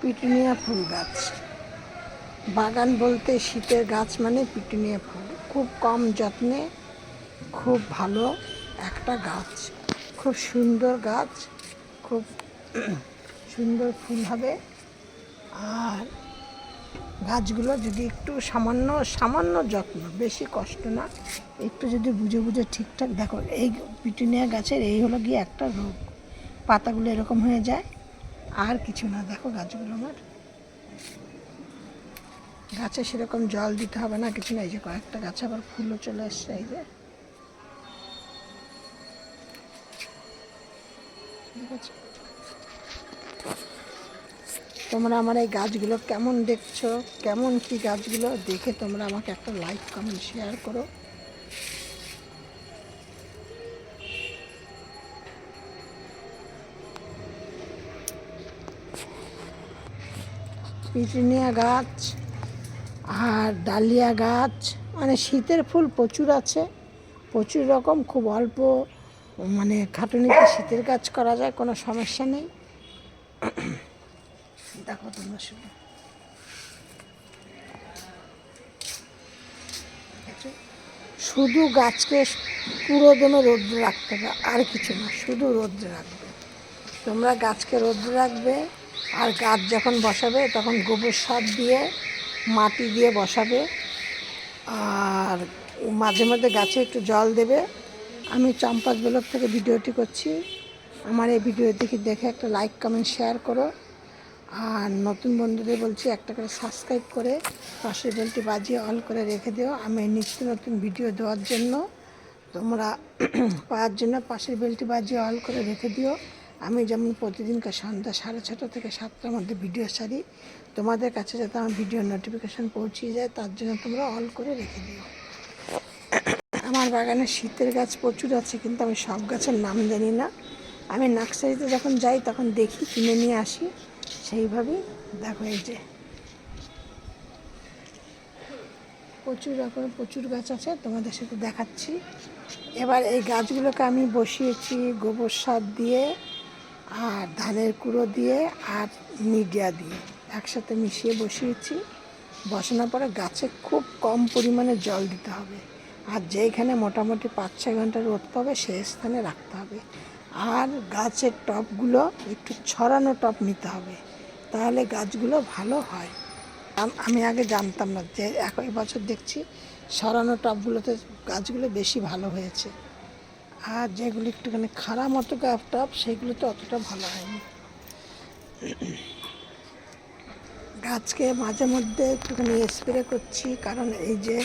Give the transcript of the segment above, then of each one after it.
Petunia ফুল গাছ। বাগান বলতে শীতের গাছ মানে পিটুনিয়া ফুল, খুব কম যত্নে খুব ভালো একটা গাছ, খুব সুন্দর গাছ, খুব সুন্দর ফুল হবে। আর গাছগুলো যদি একটু সামান্য সামান্য যত্ন, বেশি কষ্ট না, একটু যদি বুঝে বুঝে ঠিকঠাক দেখো। এই পিটুনিয়া গাছের এই হলো গিয়ে একটা রোগ, পাতাগুলো এরকম হয়ে যায়, আর কিছু না। দেখো গাছগুলো আমার, গাছে সেরকম জল দিতে হবে না, কিছু না। এই যে কয়েকটা গাছে আবার ফুলও চলে এসছে, এই যে ঠিক আছে। তোমরা আমার এই গাছগুলো কেমন দেখছো, কেমন কি গাছগুলো দেখে তোমরা আমাকে একটা লাইক কমেন্ট শেয়ার করো। পিটুনিয়া গাছ আর ডালিয়া গাছ, মানে শীতের ফুল প্রচুর আছে, প্রচুর রকম, খুব অল্প মানে খাটুনিতে শীতের গাছ করা যায়, কোনো সমস্যা নেই। দেখো তোমরা শুধু শুধু গাছকে পুরো দিন রোদ্রে রাখতে হবে, আর কিছু না, শুধু রোদ্রে রাখবে। তোমরা গাছকে রোদ্রে রাখবে, আর গাছ যখন বসাবে তখন গোবর সার দিয়ে মাটি দিয়ে বসাবে, আর মাঝে মাঝে গাছে একটু জল দেবে। আমি চম্পাস ব্লগ থেকে ভিডিওটি করছি, আমার এই ভিডিওটি দেখে একটা লাইক কমেন্ট শেয়ার করো। আর নতুন বন্ধুদের বলছি একটা করে সাবস্ক্রাইব করে পাশের বেলটি বাজিয়ে অল করে রেখে দিও। আমি নিত্য নতুন ভিডিও দেওয়ার জন্য, তোমরা পাওয়ার জন্য পাশের বেলটি বাজিয়ে অল করে রেখে দিও। আমি যেমন প্রতিদিনকার সন্ধ্যা 6:30 থেকে 7টার মধ্যে ভিডিও ছাড়ি, তোমাদের কাছে যাতে আমার ভিডিওর নোটিফিকেশান পৌঁছিয়ে যায়, তার জন্য তোমরা অল করে রেখে দিও। আমার বাগানে শীতের গাছ প্রচুর আছে, কিন্তু আমি সব গাছের নাম জানি না। আমি নার্সারিতে যখন যাই তখন দেখি, কিনে নিয়ে আসি, সেইভাবেই। দেখো এই যে প্রচুর রকমের প্রচুর গাছ আছে, তোমাদের সাথে দেখাচ্ছি। এবার এই গাছগুলোকে আমি বসিয়েছি গোবর সার দিয়ে, আর ধানের কুড়ো দিয়ে, আর মিডিয়া দিয়ে একসাথে মিশিয়ে বসিয়েছি। বসানোর পরে গাছে খুব কম পরিমাণে জল দিতে হবে, আর যেইখানে মোটামুটি 5-6 ঘন্টা রোদ পাবে সেই স্থানে রাখতে হবে। আর গাছের টবগুলো একটু ছড়ানো টব নিতে হবে, তাহলে গাছগুলো ভালো হয়। আমি আগে জানতাম না, যে এই বছর দেখছি সরানো টবগুলোতে গাছগুলো বেশি ভালো হয়েছে, আর যেগুলো একটুখানি খাড়া মতো টব সেগুলোতে অতটা ভালো হয়নি। গাছকে মাঝে মধ্যে একটুখানি স্প্রে করছি, কারণ এই যে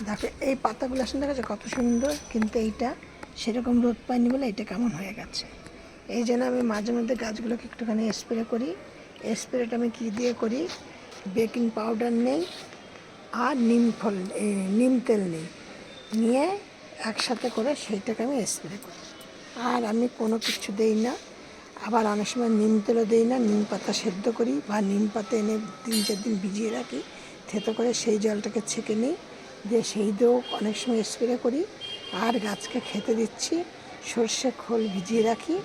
দেখো এই পাতাগুলো আসলে দেখা যাচ্ছে কত সুন্দর, কিন্তু এইটা সেরকম রোদ পায়নি বলে এটা কেমন হয়ে গেছে। এই জন্য আমি মাঝে মধ্যে গাছগুলোকে একটুখানি স্প্রে করি। স্প্রেটা আমি কী দিয়ে করি, বেকিং পাউডার নেই আর নিম তেল নেই, নিয়ে একসাথে করে সেইটাকে আমি স্প্রে করি। আর আমি কোনো কিছু দেই না, আবার অনেক সময় নিম তেলও দেই না, নিম পাতা সেদ্ধ করি বা নিম পাতা এনে 3-4 দিন ভিজিয়ে রাখি, থেতো করে সেই জলটাকে ছেঁকে নিই, দিয়ে সেই দিয়েও অনেক সময় স্প্রে করি। আর গাছকে খেতে দিচ্ছি, সর্ষে খোল ভিজিয়ে রাখি,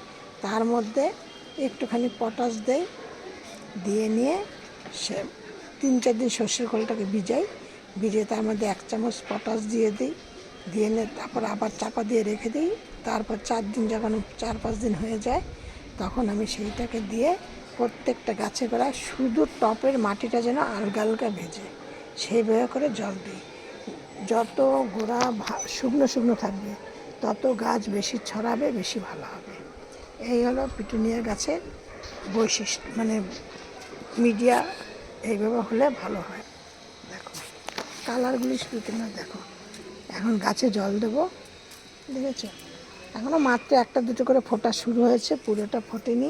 তার মধ্যে একটুখানি পটাশ দেই, দিয়ে নিয়ে সে 3-4 দিন সর্ষের খোলটাকে ভিজিয়ে তার মধ্যে 1 চামচ পটাশ দিয়ে দিই, দিয়ে নিয়ে তারপর আবার চাপা দিয়ে রেখে দিই। তারপর 4 দিন, যখন 4-5 দিন হয়ে যায়, তখন আমি সেইটাকে দিয়ে প্রত্যেকটা গাছে গোড়ায় শুধু টপের মাটিটা যেন আলগা আলগা ভেজে সেইভাবে করে জল দিই। যত গোড়া শুকনো শুকনো থাকবে তত গাছ বেশি ছড়াবে, বেশি ভালো হবে। এই হলো পিটুনিয়া গাছের বৈশিষ্ট্য, মানে মিডিয়া এইভাবে হলে ভালো হয়। দেখো কালারগুলি শুধু তোমরা দেখো। এখন গাছে জল দেবো, দেখেছো এখনও মাত্র 1-2টো করে ফোটা শুরু হয়েছে, পুরোটা ফোটেনি।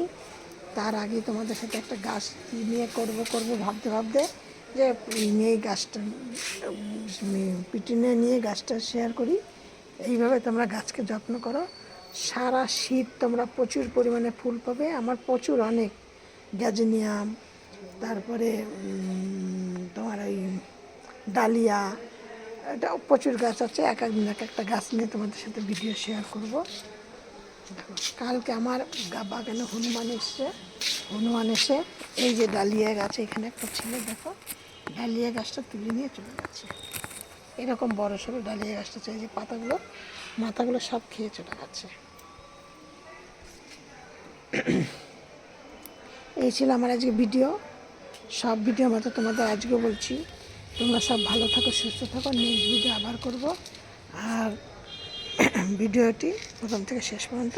তার আগে তোমাদের সাথে একটা গাছ নিয়ে করবো ভাবতে ভাবতে, যে নিয়ে গাছটা পিটুনিয়া নিয়ে গাছটা শেয়ার করি। এইভাবে তোমরা গাছকে যত্ন করো, সারা শীত তোমরা প্রচুর পরিমাণে ফুল পাবে। আমার প্রচুর অনেক গ্যাজেনিয়াম, তারপরে তোমার ওই ডালিয়া, এটা প্রচুর গাছ আছে। এক একদিন এক একটা গাছ নিয়ে তোমাদের সাথে ভিডিও শেয়ার করব। দেখো কালকে আমার বাগানে হনুমান এসে এই যে ডালিয়া গাছ এখানে একটা ছিল, দেখো ডালিয়া গাছটা তুলে নিয়ে চলে গেছে। এরকম বড় সড়ো ডালিয়া গাছটা চাই যে মাথাগুলো সব খেয়ে চলে গেছে। এই ছিল আমার আজকে ভিডিও। সব ভিডিও মতো তোমাদের আজকে বলছি, তোমরা সব ভালো থাকো, সুস্থ থাকো। নেক্সট ভিডিও আবার করব। আর ভিডিওটি প্রথম থেকে শেষ পর্যন্ত